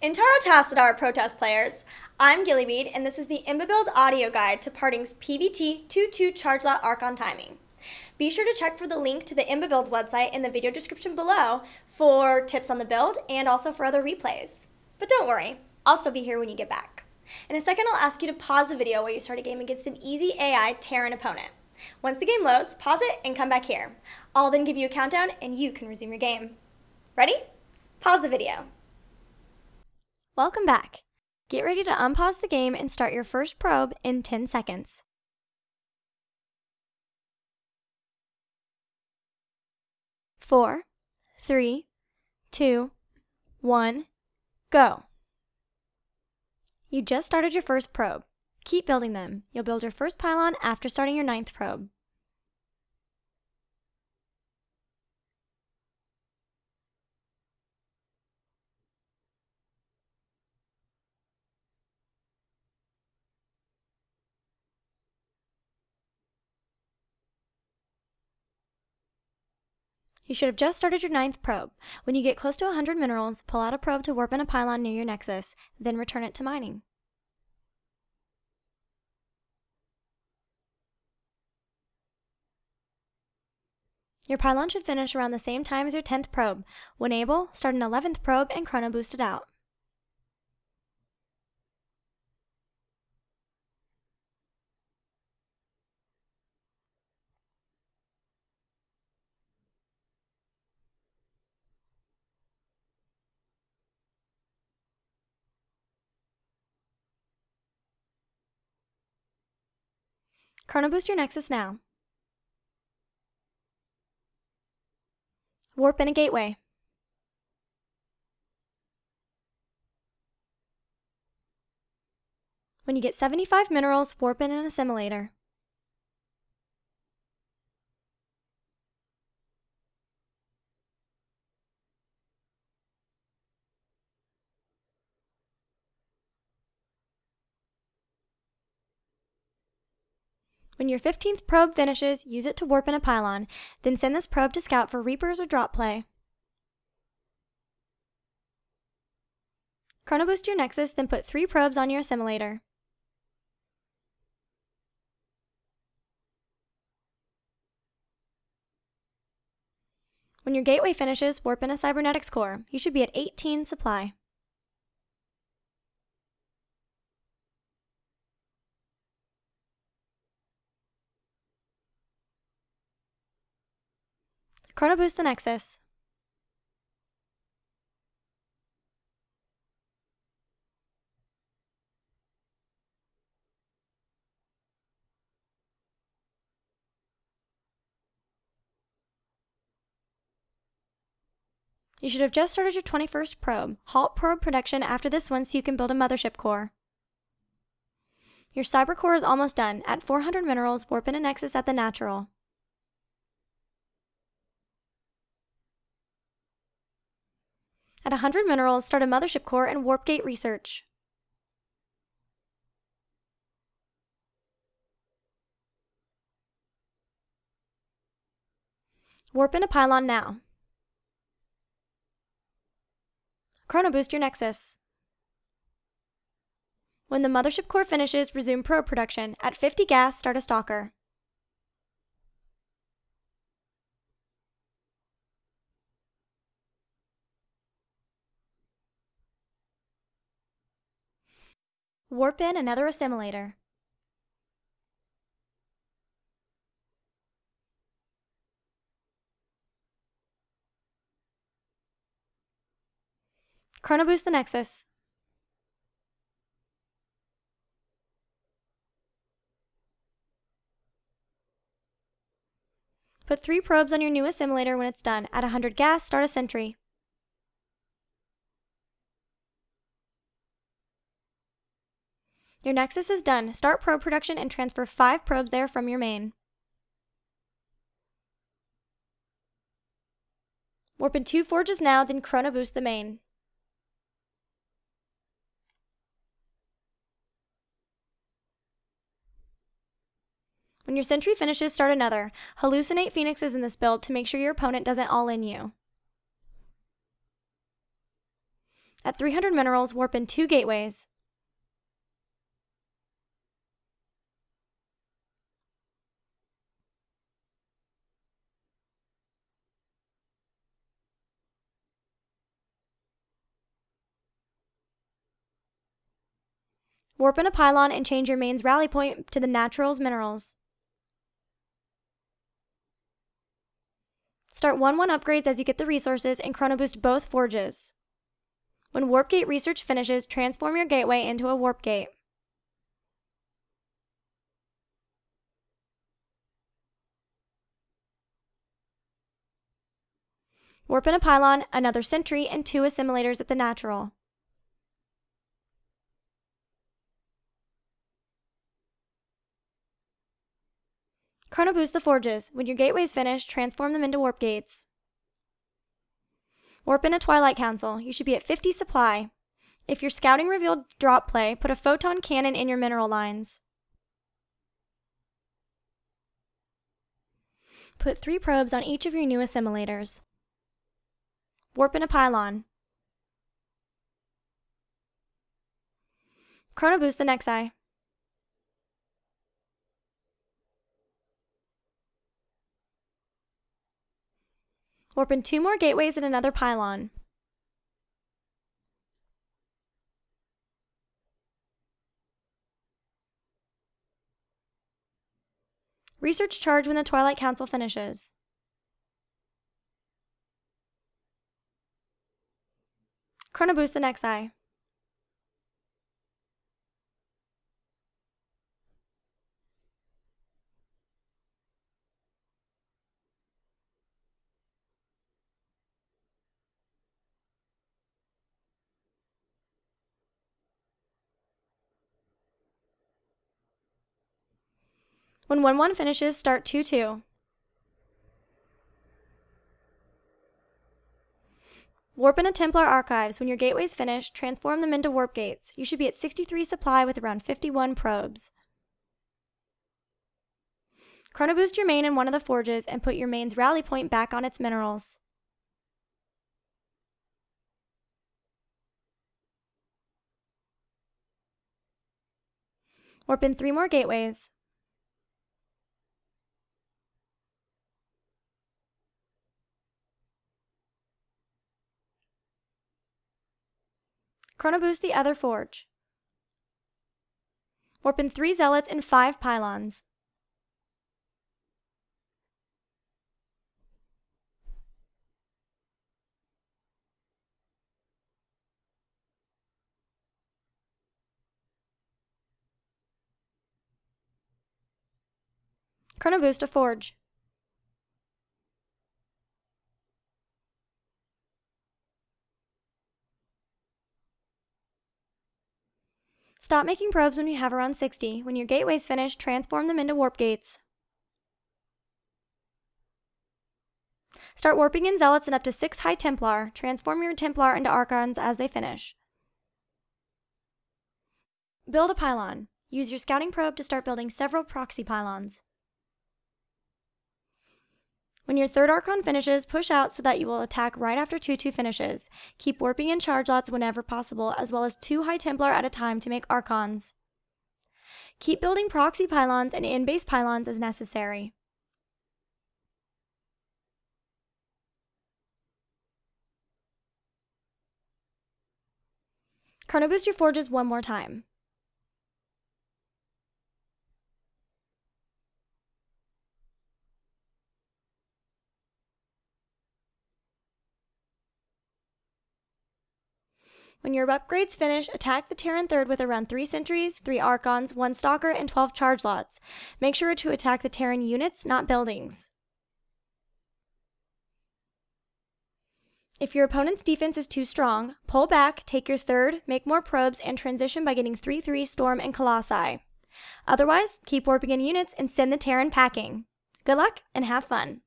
Intarotassadar Protoss players, I'm Gillyweed, and this is the IMBAbuilds audio guide to PartinG's PvT 2-2 Chargelot Archon Timing. Be sure to check for the link to the IMBAbuilds website in the video description below for tips on the build and also for other replays. But don't worry, I'll still be here when you get back. In a second, I'll ask you to pause the video while you start a game against an easy AI Terran opponent. Once the game loads, pause it and come back here. I'll then give you a countdown and you can resume your game. Ready? Pause the video. Welcome back. Get ready to unpause the game and start your first probe in 10 seconds. Four, three, two, one, go. You just started your first probe. Keep building them. You'll build your first pylon after starting your 9th probe. You should have just started your 9th probe. When you get close to 100 minerals, pull out a probe to warp in a pylon near your nexus, then return it to mining. Your pylon should finish around the same time as your 10th probe. When able, start an 11th probe and chrono boost it out. Chrono boost your nexus now. Warp in a gateway. When you get 75 minerals, warp in an assimilator. When your 15th probe finishes, use it to warp in a pylon, then send this probe to scout for reapers or drop play. Chrono boost your nexus, then put 3 probes on your assimilator. When your gateway finishes, warp in a cybernetics core. You should be at 18 supply. Chrono boost the nexus. You should have just started your 21st probe. Halt probe production after this one so you can build a mothership core. Your cyber core is almost done. At 400 minerals, warp in a nexus at the natural. At 100 minerals, start a mothership core and warp gate research. Warp in a pylon now. Chrono boost your nexus. When the mothership core finishes, resume probe production. At 50 gas, start a stalker. Warp in another assimilator. Chrono boost the nexus. Put 3 probes on your new assimilator when it's done. At 100 gas, start a sentry. Your nexus is done. Start probe production and transfer 5 probes there from your main. Warp in 2 forges now, then chrono boost the main. When your sentry finishes, start another. Hallucinate phoenixes in this build to make sure your opponent doesn't all-in you. At 300 minerals, warp in 2 gateways. Warp in a pylon and change your main's rally point to the Naturals minerals. Start 1-1 upgrades as you get the resources and chrono boost both forges. When warp gate research finishes, transform your gateway into a warp gate. Warp in a pylon, another sentry, and 2 assimilators at the natural. Chrono boost the forges. When your gateways finish, transform them into warp gates. Warp in a Twilight Council. You should be at 50 supply. If your scouting revealed drop play, put a photon cannon in your mineral lines. Put 3 probes on each of your new assimilators. Warp in a pylon. Chrono boost the Nexi. Warp in 2 more gateways and another pylon. Research charge when the Twilight Council finishes. Chrono boost the Nexi. When 1-1 finishes, start 2-2. Warp in a Templar Archives. When your gateways finish, transform them into warp gates. You should be at 63 supply with around 51 probes. Chrono boost your main in one of the forges and put your main's rally point back on its minerals. Warp in 3 more gateways. Chrono boost the other forge. Warp in 3 zealots and 5 pylons. Chrono boost a forge. Stop making probes when you have around 60. When your gateways finish, transform them into warp gates. Start warping in zealots and up to 6 high Templar. Transform your Templar into Archons as they finish. Build a pylon. Use your scouting probe to start building several proxy pylons. When your 3rd Archon finishes, push out so that you will attack right after 2-2 finishes. Keep warping in Chargelots whenever possible, as well as 2 high Templar at a time to make Archons. Keep building proxy pylons and in-base pylons as necessary. Chrono boost your forges one more time. When your upgrades finish, attack the Terran 3rd with around 3 sentries, 3 Archons, 1 Stalker, and 12 Chargelots. Make sure to attack the Terran units, not buildings. If your opponent's defense is too strong, pull back, take your 3rd, make more probes, and transition by getting 3/3 Storm and Colossi. Otherwise, keep warping in units and send the Terran packing. Good luck and have fun!